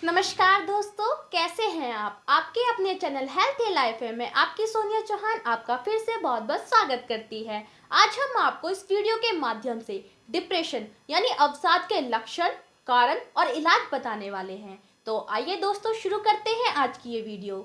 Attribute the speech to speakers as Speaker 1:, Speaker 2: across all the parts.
Speaker 1: नमस्कार दोस्तों, कैसे हैं आप? आपके अपने चैनल हेल्थी लाइफ में आपकी सोनिया चौहान आपका फिर से बहुत बहुत स्वागत करती है। आज हम आपको इस वीडियो के माध्यम से डिप्रेशन यानी अवसाद के लक्षण, कारण और इलाज बताने वाले हैं। तो आइए दोस्तों, शुरू करते हैं आज की ये वीडियो।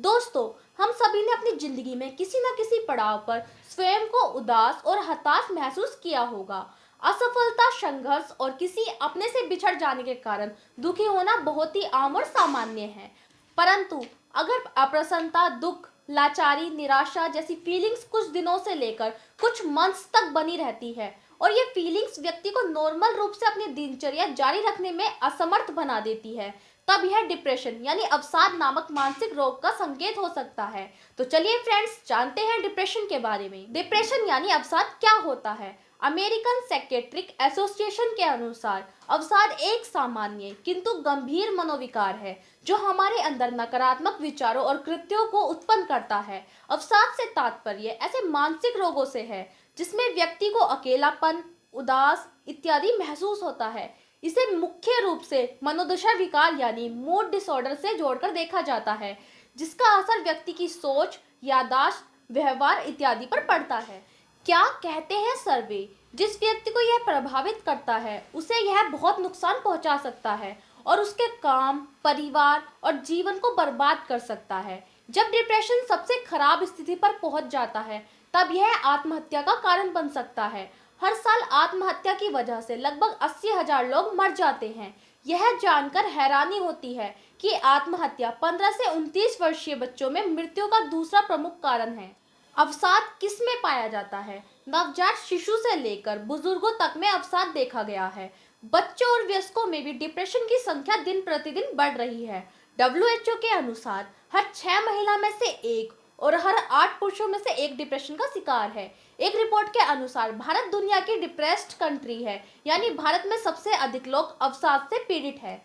Speaker 1: दोस्तों, हम सभी ने अपनी जिंदगी में किसी न किसी पड़ाव पर स्वयं को उदास और हताश महसूस किया होगा। असफलता, संघर्ष और किसी अपने से बिछड़ जाने के कारण दुखी होना बहुत ही आम और सामान्य है। परंतु अगर अप्रसन्नता, दुख, लाचारी, निराशा जैसी फीलिंग्स कुछ दिनों से लेकर कुछ मंथ्स तक बनी रहती है और ये फीलिंग्स व्यक्ति को नॉर्मल रूप से अपनी दिनचर्या जारी रखने में असमर्थ बना देती है, तब यह डिप्रेशन यानी अवसाद नामक मानसिक रोग का संकेत हो सकता है। तो चलिए फ्रेंड्स, जानते हैं डिप्रेशन के बारे में। डिप्रेशन यानी अवसाद क्या होता है? अमेरिकन साइकेट्रिक एसोसिएशन के अनुसार अवसाद एक सामान्य किंतु गंभीर मनोविकार है जो हमारे अंदर नकारात्मक विचारों और कृत्यों को उत्पन्न करता है। अवसाद से तात्पर्य ऐसे मानसिक रोगों से है जिसमें व्यक्ति को अकेलापन, उदास इत्यादि महसूस होता है। इसे मुख्य रूप से मनोदशा विकार यानी मूड डिसऑर्डर से जोड़कर देखा जाता है, जिसका असर व्यक्ति की सोच, याददाश्त, व्यवहार इत्यादि पर पड़ता है। क्या कहते हैं सर्वे, जिस व्यक्ति को यह प्रभावित करता है उसे यह बहुत नुकसान पहुंचा सकता है और उसके काम, परिवार और जीवन को बर्बाद कर सकता है। जब डिप्रेशन सबसे खराब स्थिति पर पहुंच जाता है तब यह आत्महत्या का कारण बन सकता है। हर साल आत्महत्या की वजह से लगभग 80,000 लोग मर जाते हैं। यह जानकर हैरानी होती है कि आत्महत्या 15 से 29 वर्षीय बच्चों में मृत्यु का दूसरा प्रमुख कारण है। अवसाद किस में पाया जाता है? नवजात शिशु से लेकर बुजुर्गों तक में अवसाद देखा गया है। बच्चों और वयस्कों में भी डिप्रेशन की संख्या दिन प्रतिदिन बढ़ रही है। WHO के अनुसार हर 6 महिला में से एक और हर 8 पुरुषों में से एक डिप्रेशन का शिकार है। एक रिपोर्ट के अनुसार भारत दुनिया की डिप्रेस्ड कंट्री है, यानी भारत में सबसे अधिक लोग अवसाद से पीड़ित है।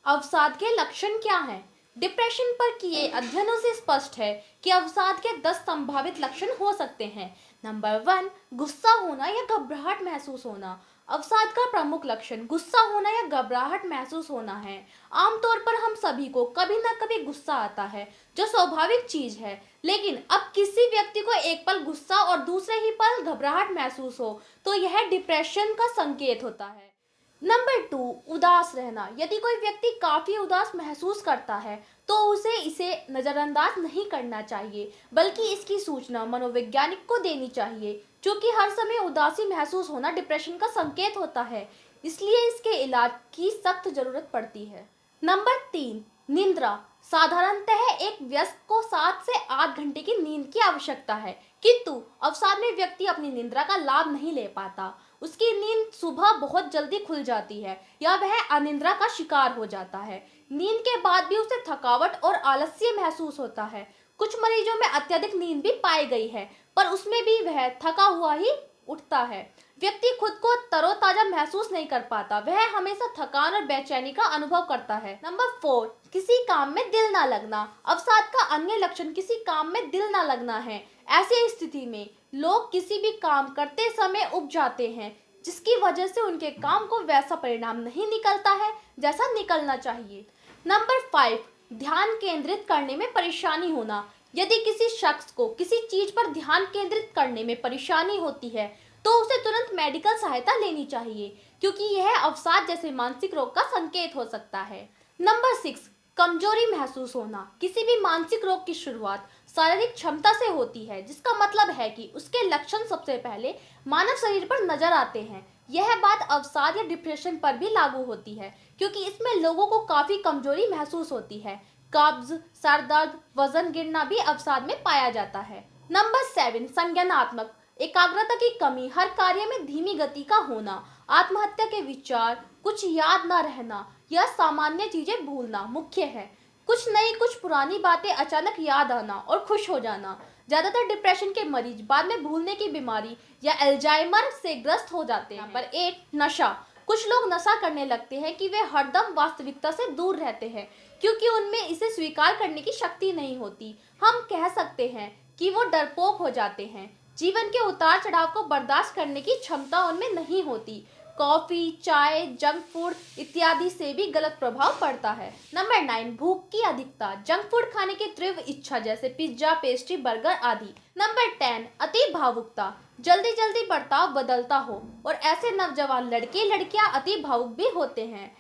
Speaker 1: अवसाद के लक्षण क्या हैं? डिप्रेशन पर किए अध्ययनों से स्पष्ट है कि अवसाद के 10 संभावित लक्षण हो सकते हैं। नंबर 1, गुस्सा होना या घबराहट महसूस होना। अवसाद का प्रमुख लक्षण गुस्सा होना या घबराहट महसूस होना है। आमतौर पर हम सभी को कभी न कभी गुस्सा आता है, जो स्वाभाविक चीज है। लेकिन अब किसी व्यक्ति को एक पल गुस्सा और दूसरे ही पल घबराहट महसूस हो तो यह डिप्रेशन का संकेत होता है। नंबर 2, उदास रहना। यदि कोई व्यक्ति काफी उदास महसूस करता है तो उसे इसे नजरअंदाज नहीं करना चाहिए, बल्कि इसकी सूचना मनोवैज्ञानिक को देनी चाहिए, क्योंकि हर समय उदासी महसूस होना डिप्रेशन का संकेत होता है, इसलिए इसके इलाज की सख्त जरूरत पड़ती है। नंबर 3, निद्रा। साधारणतः एक वयस्क को 7 से 8 घंटे की नींद की आवश्यकता है, किंतु अवसाद में व्यक्ति अपनी निद्रा का लाभ नहीं ले पाता। उसकी नींद सुबह बहुत जल्दी खुल जाती है या वह अनिद्रा का शिकार हो जाता है। नींद के बाद भी उसे थकावट और आलस्य महसूस होता है। कुछ मरीजों में अत्यधिक नींद भी पाई गई है, पर उसमें भी वह थका हुआ ही उठता है। व्यक्ति खुद को तरोताजा महसूस नहीं कर पाता, वह हमेशा थकान और बेचैनी का अनुभव करता है। नंबर 4, किसी काम में दिल ना लगना। अवसाद का अन्य लक्षण किसी काम में दिल ना लगना है। ऐसी स्थिति में लोग किसी भी काम करते समय उब जाते हैं, जिसकी वजह से उनके काम को वैसा परिणाम नहीं निकलता है जैसा निकलना चाहिए। नंबर 5, ध्यान केंद्रित करने में परेशानी होना। यदि किसी शख्स को किसी चीज पर ध्यान केंद्रित करने में परेशानी होती है तो उसे तुरंत मेडिकल सहायता लेनी चाहिए, क्योंकि यह अवसाद जैसे मानसिक रोग का संकेत हो सकता है। नंबर 6, कमजोरी महसूस होना। किसी भी मानसिक रोग की शुरुआत शारीरिक क्षमता से होती है, जिसका मतलब है कि उसके लक्षण सबसे पहले मानव शरीर पर नजर आते हैं। यह बात अवसाद या डिप्रेशन पर भी लागू होती है, क्योंकि इसमें लोगों को काफी कमजोरी महसूस होती है। कब्ज, सर दर्द, वजन गिरना भी अवसाद में पाया जाता है। नंबर 7, संज्ञानात्मक। एकाग्रता की कमी, हर कार्य में धीमी गति का होना, आत्महत्या के विचार, कुछ याद न रहना या सामान्य चीजें भूलना मुख्य है। कुछ नई, कुछ पुरानी बातें अचानक याद आना और खुश हो जाना। ज्यादातर डिप्रेशन के मरीज बाद में भूलने की बीमारी या अल्जाइमर से ग्रस्त हो जाते हैं। नंबर 8, नशा। कुछ लोग नशा करने लगते हैं कि वे हरदम वास्तविकता से दूर रहते हैं, क्योंकि उनमें इसे स्वीकार करने की शक्ति नहीं होती। हम कह सकते हैं कि वो डरपोक हो जाते हैं। जीवन के उतार चढ़ाव को बर्दाश्त करने की क्षमता उनमें नहीं होती। कॉफी, चाय, जंक फूड इत्यादि से भी गलत प्रभाव पड़ता है। नंबर 9, भूख की अधिकता, जंक फूड खाने की तीव्र इच्छा जैसे पिज्जा, पेस्ट्री, बर्गर आदि। नंबर 10, अति भावुकता, जल्दी जल्दी बर्ताव बदलता हो और ऐसे नौजवान लड़के लड़कियां अति भावुक भी होते हैं।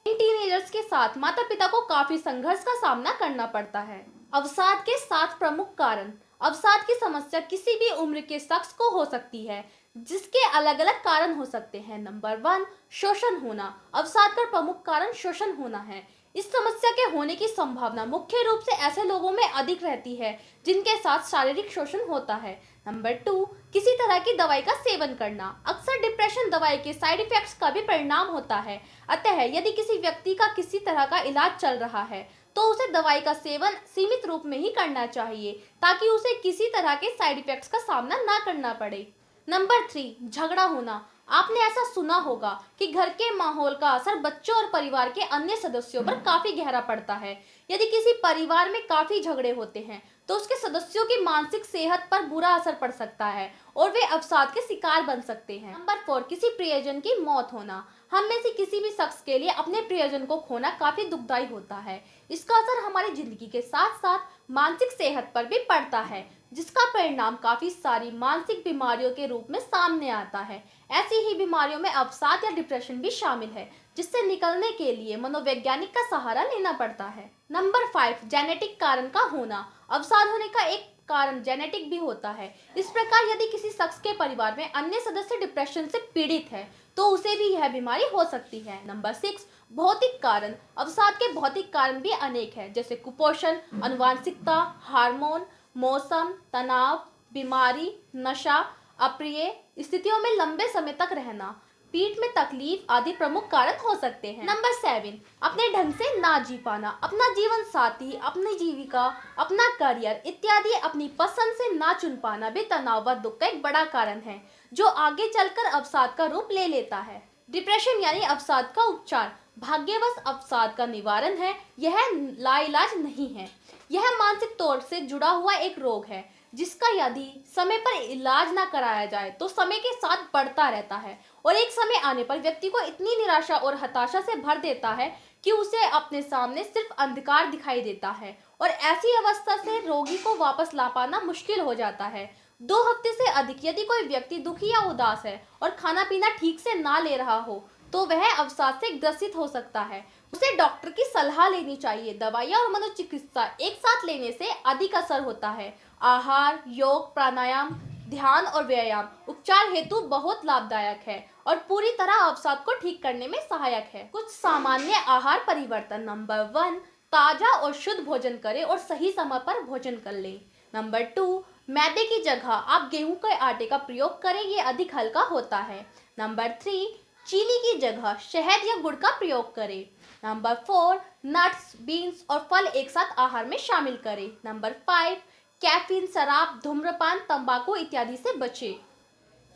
Speaker 1: इन टीनेजर्स के साथ माता पिता को काफी संघर्ष का सामना करना पड़ता है। अवसाद के 7 प्रमुख कारण। अवसाद की समस्या किसी भी उम्र के शख्स को हो सकती है, जिसके अलग अलग कारण हो सकते हैं। नंबर 1, शोषण होना। अवसाद का प्रमुख कारण शोषण होना है। इस समस्या के होने की संभावना मुख्य रूप से ऐसे लोगों में अधिक रहती है जिनके साथ शारीरिक शोषण होता है। नंबर 2, किसी तरह की दवाई का सेवन करना। अक्सर डिप्रेशन दवाई के साइड इफेक्ट्स का भी परिणाम होता है। अतः यदि किसी व्यक्ति का किसी तरह का इलाज चल रहा है तो उसे दवाई का सेवन सीमित रूप में ही करना चाहिए ताकि उसे किसी तरह के साइड इफेक्ट्स का सामना ना करना पड़े। नंबर 3, झगड़ा होना। आपने ऐसा सुना होगा कि घर के माहौल का असर बच्चों और परिवार के अन्य सदस्यों पर काफी गहरा पड़ता है। यदि किसी परिवार में काफी झगड़े होते हैं तो उसके सदस्यों की मानसिक सेहत पर बुरा असर पड़ सकता है और वे अवसाद के शिकार बन सकते हैं। नंबर 4, किसी प्रियजन की मौत होना। हम में से किसी भी शख्स के लिए अपने प्रियजन को खोना काफी दुखदायी होता है। इसका असर हमारी जिंदगी के साथ साथ मानसिक सेहत पर भी पड़ता है, जिसका परिणाम काफी सारी मानसिक बीमारियों के रूप में सामने आता है। ऐसी ही बीमारियों में अवसाद या डिप्रेशन भी शामिल है, जिससे निकलने के लिए मनोवैज्ञानिक का सहारा लेना पड़ता है। नंबर 5, जेनेटिक कारण का होना। अवसाद होने का एक कारण जेनेटिक भी होता है। इस प्रकार यदि किसी शख्स के परिवार में अन्य सदस्य डिप्रेशन से पीड़ित है तो उसे भी यह बीमारी हो सकती है। नंबर 6, भौतिक कारण। अवसाद के भौतिक कारण भी अनेक हैं, जैसे कुपोषण, आनुवंशिकता, हार्मोन, मौसम, तनाव, बीमारी, नशा, अप्रिय स्थितियों में लंबे समय तक रहना, पीठ में तकलीफ आदि प्रमुख कारण हो सकते हैं। नंबर 7, अपने ढंग से ना जी पाना। अपना जीवन साथी, अपनी जीविका, अपना करियर इत्यादि अपनी पसंद से ना चुन पाना भी तनाव व दुख का एक बड़ा कारण है, जो आगे चलकर अवसाद का रूप ले लेता है। डिप्रेशन यानी अवसाद का उपचार। भाग्यवश अवसाद का निवारण है, यह लाइलाज नहीं है। यह मानसिक तौर से जुड़ा हुआ एक रोग है जिसका यदि समय पर इलाज ना कराया जाए तो समय के साथ बढ़ता रहता है और एक समय आने पर व्यक्ति को इतनी निराशा और हताशा से भर देता है कि उसे अपने सामने सिर्फ अंधकार दिखाई देता है और ऐसी अवस्था से रोगी को वापस ला पाना मुश्किल हो जाता है। 2 हफ्ते से अधिक यदि कोई व्यक्ति दुखी या उदास है और खाना पीना ठीक से ना ले रहा हो तो वह अवसाद से ग्रसित हो सकता है। उसे डॉक्टर की सलाह लेनी चाहिए। दवाइयाँ और मनोचिकित्सा एक साथ लेने से अधिक असर होता है। आहार, योग, प्राणायाम, ध्यान और व्यायाम उपचार हेतु बहुत लाभदायक है और पूरी तरह अवसाद को ठीक करने में सहायक है। कुछ सामान्य आहार परिवर्तन। नंबर 1, ताजा और शुद्ध भोजन करें और सही समय पर भोजन कर लें। नंबर 2, मैदे की जगह आप गेहूं के आटे का प्रयोग करें, ये अधिक हल्का होता है। नंबर 3, चीनी की जगह शहद या गुड़ का प्रयोग करें। नंबर 4, नट्स, बीन्स और फल एक साथ आहार में शामिल करें। नंबर 5, कैफीन, शराब, धूम्रपान, तंबाकू इत्यादि से बचें।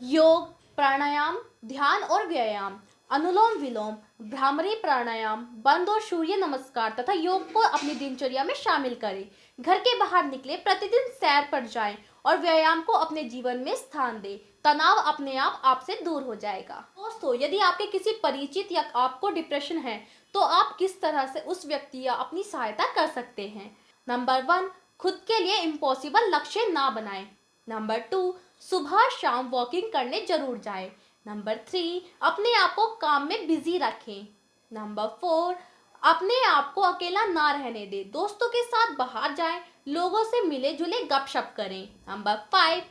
Speaker 1: योग, प्राणायाम, ध्यान और व्यायाम, अनुलोम विलोम, भ्रामरी प्राणायाम, बंद और सूर्य नमस्कार तथा योग को अपनी दिनचर्या में शामिल करें। घर के बाहर निकले, प्रतिदिन सैर पर जाएं और व्यायाम को अपने जीवन में स्थान दें। तनाव अपने आप आपसे दूर हो जाएगा। दोस्तों, यदि आपके किसी परिचित या आपको डिप्रेशन है तो आप किस तरह से उस व्यक्ति या अपनी सहायता कर सकते हैं। नंबर 1, खुद के लिए इम्पॉसिबल लक्ष्य ना बनाएं। नंबर 2, सुबह शाम वॉकिंग करने जरूर जाएं। नंबर 3, अपने आप को काम में बिजी रखें। नंबर 4, अपने आप को अकेला ना रहने दें। दोस्तों के साथ बाहर जाएं, लोगों से मिले जुले गपशप करें। नंबर 5,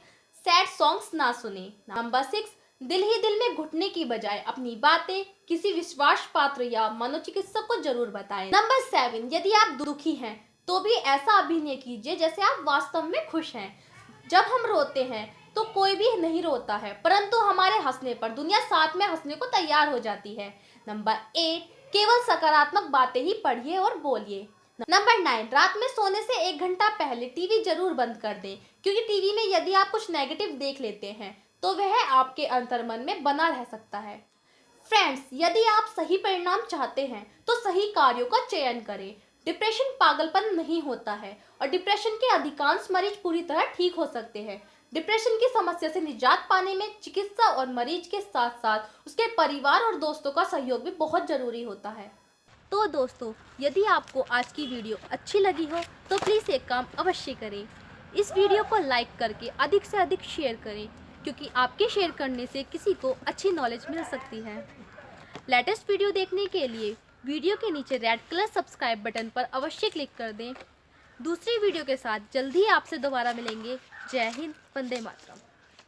Speaker 1: सैड सॉन्ग्स ना सुने। नंबर 6, दिल ही दिल में घुटने की बजाय अपनी बातें किसी विश्वास पात्र या मनोचिकित्सक को जरूर बताएं। नंबर 7, यदि आप दुखी हैं तो भी ऐसा अभिनय कीजिए जैसे आप वास्तव में खुश हैं। जब हम रोते हैं तो कोई भी नहीं रोता है, परंतु हमारे हंसने पर दुनिया साथ में हंसने को तैयार हो जाती है। नंबर 8, केवल सकारात्मक बातें ही पढ़िए और बोलिए। नंबर 9, रात में सोने से 1 घंटा पहले टीवी जरूर बंद कर दें, क्योंकि टीवी में यदि आप कुछ नेगेटिव देख लेते हैं तो वह आपके अंतर्मन में बना रह सकता है। फ्रेंड्स, यदि आप सही परिणाम चाहते हैं तो सही कार्यों का चयन करें। डिप्रेशन पागलपन नहीं होता है और डिप्रेशन के अधिकांश मरीज पूरी तरह ठीक हो सकते हैं। डिप्रेशन की समस्या से निजात पाने में चिकित्सा और मरीज के साथ साथ उसके परिवार और दोस्तों का सहयोग भी बहुत जरूरी होता है। तो दोस्तों, यदि आपको आज की वीडियो अच्छी लगी हो तो प्लीज़ एक काम अवश्य करें, इस वीडियो को लाइक करके अधिक से अधिक शेयर करें, क्योंकि आपके शेयर करने से किसी को अच्छी नॉलेज मिल सकती है। लेटेस्ट वीडियो देखने के लिए वीडियो के नीचे रेड कलर सब्सक्राइब बटन पर अवश्य क्लिक कर दें। दूसरी वीडियो के साथ जल्दी ही आपसे दोबारा मिलेंगे। जय हिंद, वंदे मातरम।